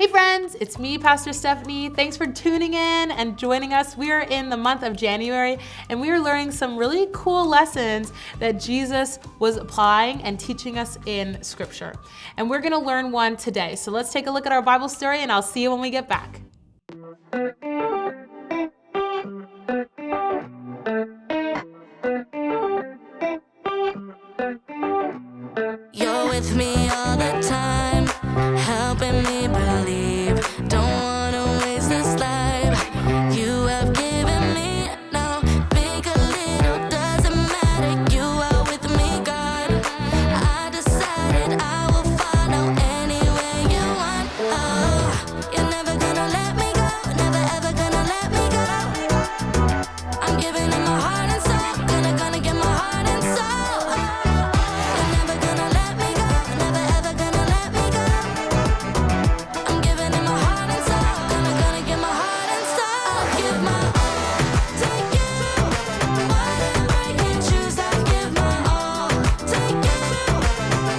Hey friends, it's me, Pastor Stephanie. Thanks for tuning in and joining us. We are in the month of January and we are learning some really cool lessons that Jesus was applying and teaching us in Scripture. And we're gonna learn one today. So let's take a look at our Bible story and I'll see you when we get back. You're with me all the time, helping me believe. Don't wanna waste this life you have given me. No, big or little, doesn't matter. You are with me, God. I decided I will follow anywhere you want. Oh, you're never gonna let me go, never ever gonna let me go. I'm giving you my heart and soul, gonna give my heart and soul. You're never gonna let me go, never ever gonna let me go. I'm giving you my heart and soul, gonna give my heart and soul. I'll give my all to you. Whatever you choose, I'll give my all to you.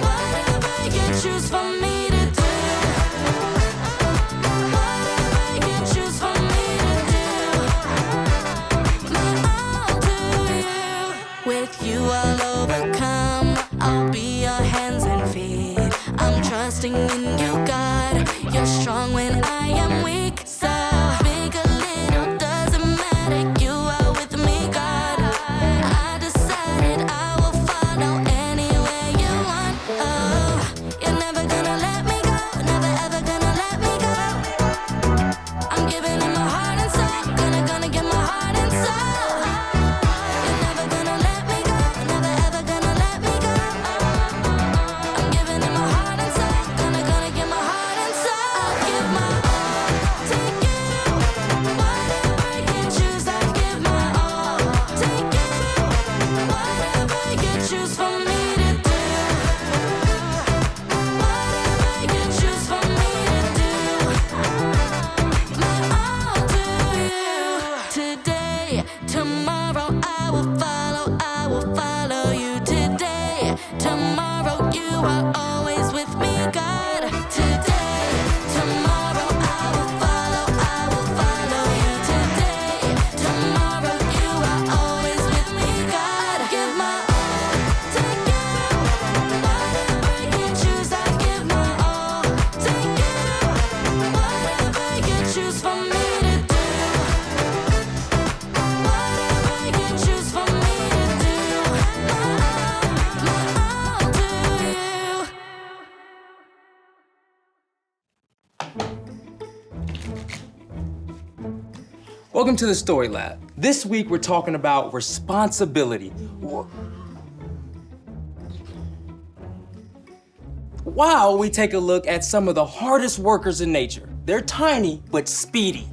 Whatever you choose for me to do. Whatever you choose for me to do. My all to you. With you I'll overcome. I'll be your hands and feet. I'm trusting in you, God. You're strong when I am weak. So big or little, doesn't matter. You are with me, God. I decided I will follow anywhere you want. Oh, you're never gonna let me go, never ever gonna let me go. I'm giving you my heart and soul, gonna give my heart and soul. You're never gonna let me go, never ever gonna let me go. I'm giving you my heart and soul, gonna give my heart and soul. I'll give my all to you. Whatever you choose, I'll give my all to you. Whatever you choose for me to do. Whatever you choose for me to do. My all to you. Today, tomorrow, I will follow you. Today, tomorrow, you are always with me, God. Today, tomorrow, I will follow you. Today, tomorrow, you are always with me, God. Give my all to you. Whatever you choose, I give my all to you. Whatever you choose for me to do. Whatever you choose for me to do. My all to you. Welcome to the Story Lab. This week we're talking about responsibility. While we take a look at some of the hardest workers in nature. They're tiny but speedy.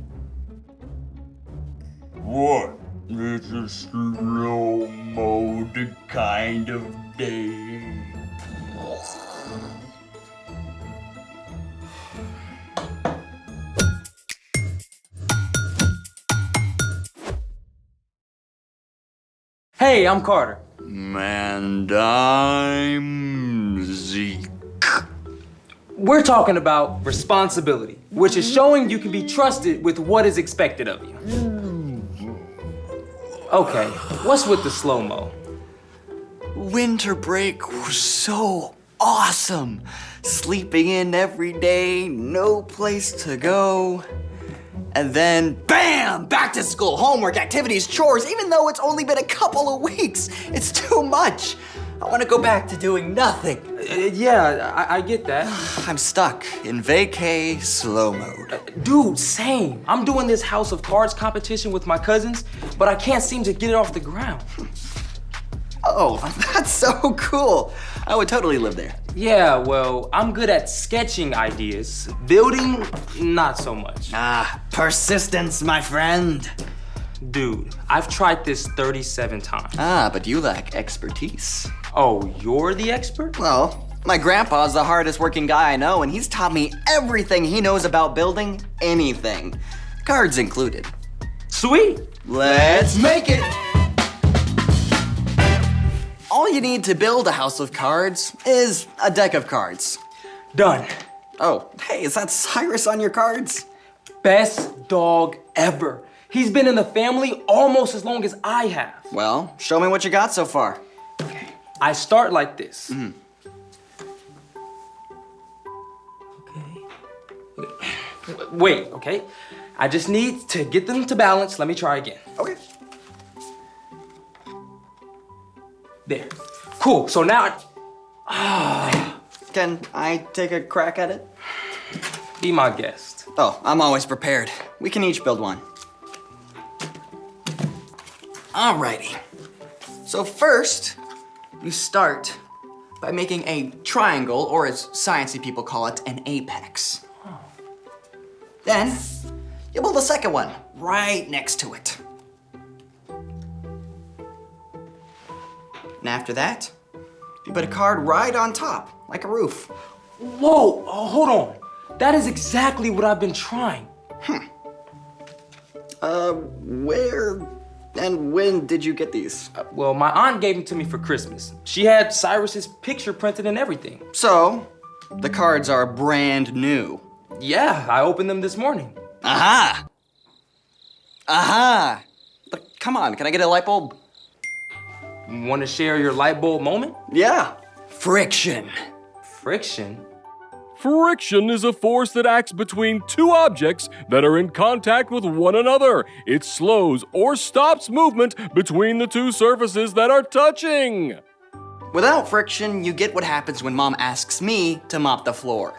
What? It's a slow mode kind of day. Hey, I'm Carter. And I'm Zeke. We're talking about responsibility, which is showing you can be trusted with what is expected of you. Okay, what's with the slow-mo? Winter break was so awesome. Sleeping in every day, no place to go. And then, bam! Back to school, homework, activities, chores, even though it's only been a couple of weeks. It's too much. I want to go back to doing nothing. Yeah, I get that. I'm stuck in vacay slow mode. Dude, same. I'm doing this House of Cards competition with my cousins, but I can't seem to get it off the ground. Oh, that's so cool. I would totally live there. Yeah, well, I'm good at sketching ideas. Building, not so much. Persistence, my friend. Dude, I've tried this 37 times. But you lack expertise. Oh, you're the expert? Well, my grandpa's the hardest working guy I know, and he's taught me everything he knows about building anything. Cards included. Sweet. Let's make it! All you need to build a house of cards is a deck of cards. Done. Oh, hey, is that Cyrus on your cards? Best dog ever. He's been in the family almost as long as I have. Well, show me what you got so far. I start like this. Okay. Wait, okay. I just need to get them to balance. Let me try again. Okay. There. Cool. So now, Can I take a crack at it? be my guest. Oh, I'm always prepared. We can each build one. Alrighty. So first, you start by making a triangle, or as sciencey people call it, an apex. Then, you build a second one right next to it. And after that, you put a card right on top, like a roof. Whoa, hold on. That is exactly what I've been trying. Where and when did you get these? Well, my aunt gave them to me for Christmas. She had Cyrus's picture printed and everything. So, the cards are brand new. Yeah, I opened them this morning. Aha! Aha! But come on, can I get a light bulb? Want to share your light bulb moment? Yeah. Friction. Friction? Friction is a force that acts between two objects that are in contact with one another. It slows or stops movement between the two surfaces that are touching. Without friction, you get what happens when Mom asks me to mop the floor.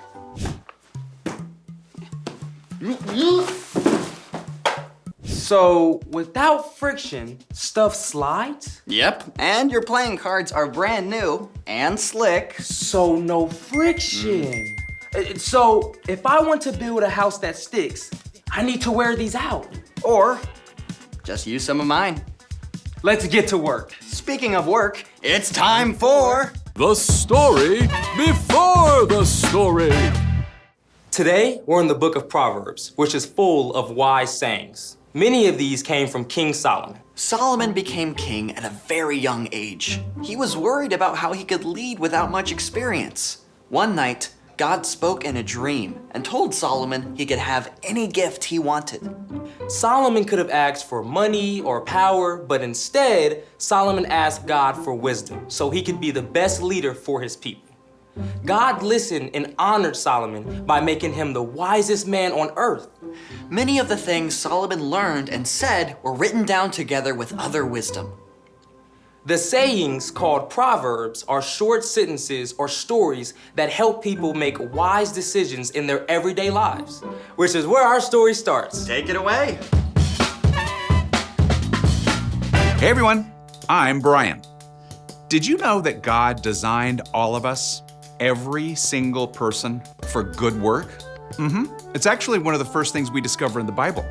So, without friction, stuff slides? Yep. And your playing cards are brand new and slick. So, no friction. So, if I want to build a house that sticks, I need to wear these out. Or just use some of mine. Let's get to work. Speaking of work, it's time for... The story before the story. Today, we're in the book of Proverbs, which is full of wise sayings. Many of these came from King Solomon. Solomon became king at a very young age. He was worried about how he could lead without much experience. One night, God spoke in a dream and told Solomon he could have any gift he wanted. Solomon could have asked for money or power, but instead, Solomon asked God for wisdom so he could be the best leader for his people. God listened and honored Solomon by making him the wisest man on earth. Many of the things Solomon learned and said were written down together with other wisdom. The sayings called Proverbs are short sentences or stories that help people make wise decisions in their everyday lives, which is where our story starts. Take it away. Hey everyone, I'm Brian. Did you know that God designed all of us, every single person, for good work? It's actually one of the first things we discover in the Bible.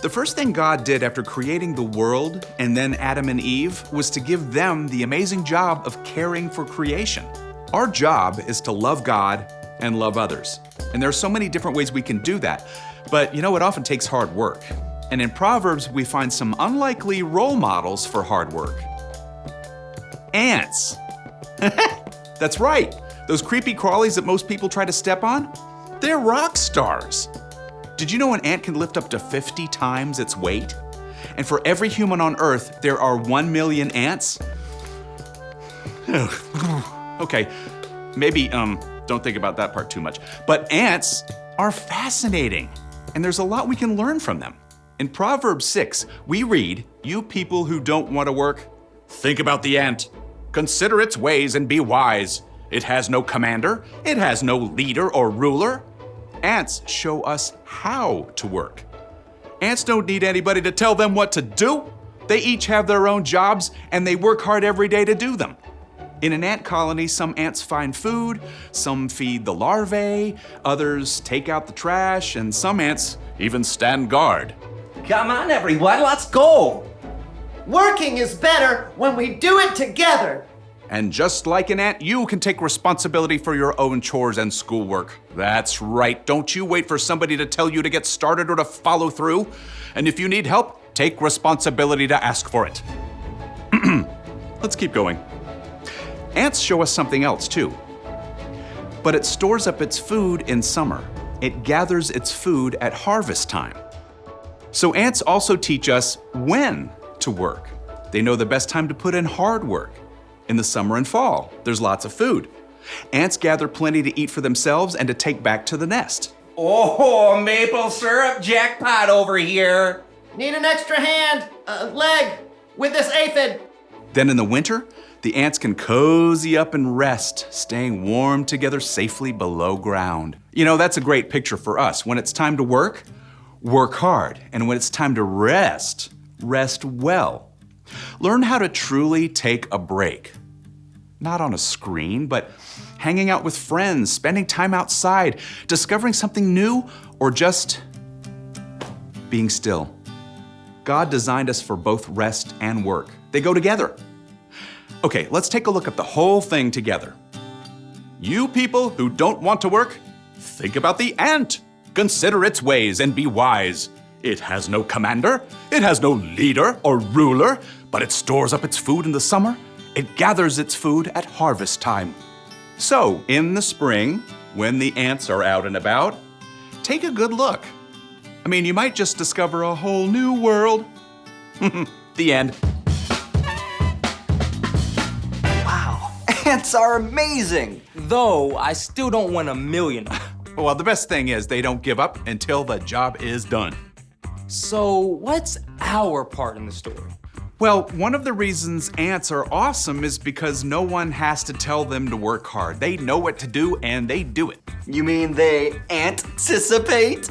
The first thing God did after creating the world and then Adam and Eve was to give them the amazing job of caring for creation. Our job is to love God and love others. And there are so many different ways we can do that. But you know, it often takes hard work. And in Proverbs, we find some unlikely role models for hard work. Ants. That's right. Those creepy crawlies that most people try to step on, they're rock stars. Did you know an ant can lift up to 50 times its weight? And for every human on Earth, there are 1 million ants? Okay, maybe don't think about that part too much. But ants are fascinating, and there's a lot we can learn from them. In Proverbs 6, we read, "You people who don't want to work, think about the ant. Consider its ways and be wise. It has no commander, it has no leader or ruler." Ants show us how to work. Ants don't need anybody to tell them what to do. They each have their own jobs and they work hard every day to do them. In an ant colony, some ants find food, some feed the larvae, others take out the trash, and some ants even stand guard. Come on, everyone, let's go! Working is better when we do it together! And just like an ant, you can take responsibility for your own chores and schoolwork. That's right. Don't you wait for somebody to tell you to get started or to follow through. And if you need help, take responsibility to ask for it. Let's keep going. Ants show us something else, too. but it stores up its food in summer. It gathers its food at harvest time. So ants also teach us when to work. They know the best time to put in hard work. In the summer and fall, there's lots of food. Ants gather plenty to eat for themselves and to take back to the nest. Oh, maple syrup jackpot over here. Need an extra hand, leg, with this aphid. Then in the winter, the ants can cozy up and rest, staying warm together safely below ground. You know, that's a great picture for us. When it's time to work, work hard. And when it's time to rest, rest well. Learn how to truly take a break. Not on a screen, but hanging out with friends, spending time outside, discovering something new, or just being still. God designed us for both rest and work. They go together. Okay, let's take a look at the whole thing together. You people who don't want to work, think about the ant. Consider its ways and be wise. It has no commander, it has no leader or ruler, but it stores up its food in the summer. It gathers its food at harvest time. So, in the spring, when the ants are out and about, take a good look. I mean, you might just discover a whole new world. The end. Wow, ants are amazing. Though, I still don't want 1,000,000. Well, the best thing is they don't give up until the job is done. So, what's our part in the story? Well, one of the reasons ants are awesome is because no one has to tell them to work hard. They know what to do and they do it. You mean they anticipate?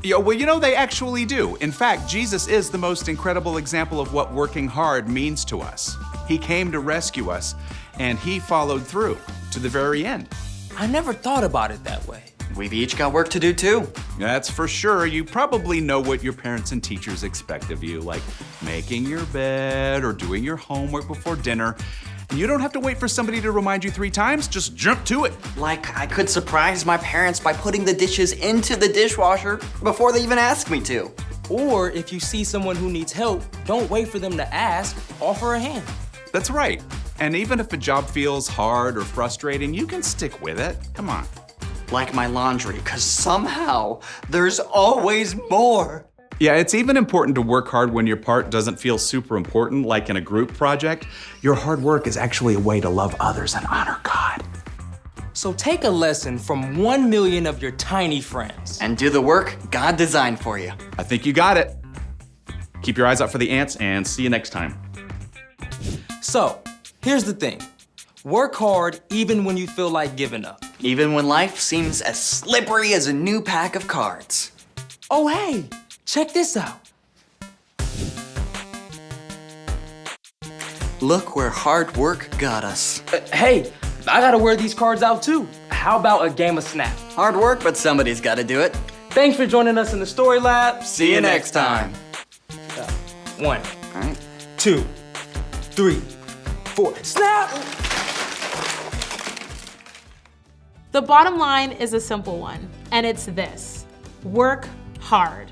Yeah, well, you know, they actually do. In fact, Jesus is the most incredible example of what working hard means to us. He came to rescue us, and he followed through to the very end. I never thought about it that way. We've each got work to do too. That's for sure. You probably know what your parents and teachers expect of you, like making your bed or doing your homework before dinner. And you don't have to wait for somebody to remind you 3 times, just jump to it. Like I could surprise my parents by putting the dishes into the dishwasher before they even ask me to. Or if you see someone who needs help, don't wait for them to ask, offer a hand. That's right. And even if a job feels hard or frustrating, you can stick with it. Come on. Like my laundry, because somehow there's always more. Yeah, it's even important to work hard when your part doesn't feel super important, like in a group project. Your hard work is actually a way to love others and honor God. So take a lesson from 1,000,000 of your tiny friends. And do the work God designed for you. I think you got it. Keep your eyes out for the ants and see you next time. So, here's the thing. Work hard even when you feel like giving up. Even when life seems as slippery as a new pack of cards. Oh, hey, check this out. Look where hard work got us. Hey, I gotta wear these cards out too. How about a game of Snap? Hard work, but somebody's gotta do it. Thanks for joining us in the Story Lab. See you next time. 1, All right. 2, 3, 4. Snap! The bottom line is a simple one, and it's this: work hard.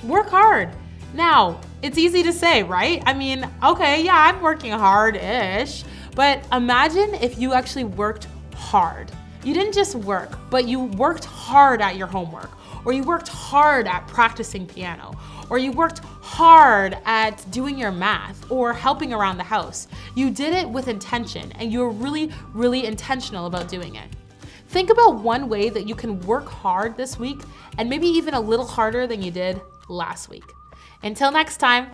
Work hard. Now, it's easy to say, right? I mean, okay, yeah, I'm working hard-ish, but imagine if you actually worked hard. You didn't just work, but you worked hard at your homework, or you worked hard at practicing piano, or you worked hard at doing your math or helping around the house. You did it with intention, and you were really, really intentional about doing it. Think about one way that you can work hard this week and maybe even a little harder than you did last week. Until next time,